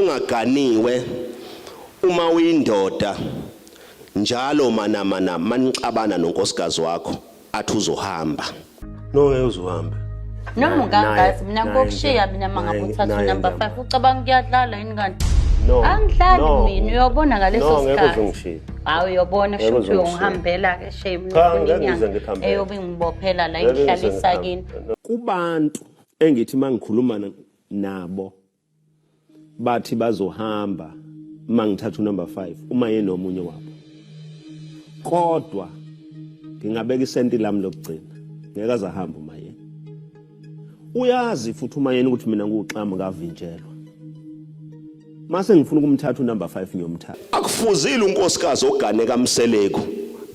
ungaganiwe uma uyindoda njalo manamana manicabana nonkosikazi wakho athi uzohamba no uzohamba noma ungangazi mina ngokushiya mina mangabuthatha number 5 ucabanga kuyadlala yini kanti angidlali mina uyobona ngaleso sikhathi hayi uyobona kusho uyongihambela ke shame eyobe ngibophela la ihlalisa kini kubantu engithi mangikhuluma nabo bathi bazohamba mangithatha number 5 uma yena nomunye wabo kodwa ngingabeka isenti lami lokugcina ngeke azahamba uma yena uyazi futhi uma yena ukuthi mina nguxama ngavinjelwa mase ngifuna ukumthatha number 5 ngiyomthatha akufuzile unkosikazi oganeka amseleko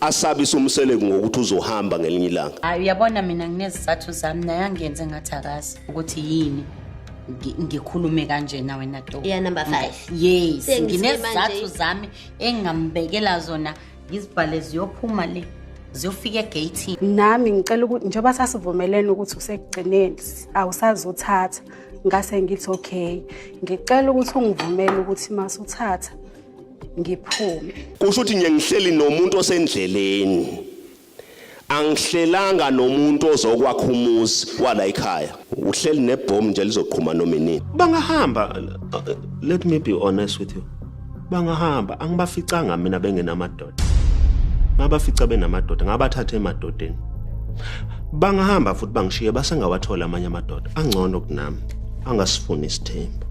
asabisa umseleko ngokuthi uzohamba ngelinye ilanga hayi uyabona mina nginezizathu zami nayangenze ngathi akazi ukuthi yini ngikhulume kanje nawe nato ya number 5 yes nginezizathu zami engingambekela zona ngizibhale ziyophuma le ziyofika egate nami ngicela ukuthi njengoba sasivumelene ukuthi usekugcineni awusazothatha ngase ngithi okay ngicela ukuthi ungivumele ukuthi masuthatha ngiphume kusho ukuthi ngihleli nomuntu osendleleni angihlelanga nomuntu ozokwakha umuzi wala ekhaya uhleli nebhomu nje lizoqhuma noma inini bangahamba let me be honest with you bangahamba angibaficanga mina bengenamadoda ngabafica benamadoda ngabathatha emadodeni bangahamba futhi bangishiye basengawathola amanye amadoda angcono kunami angasifuni isithembu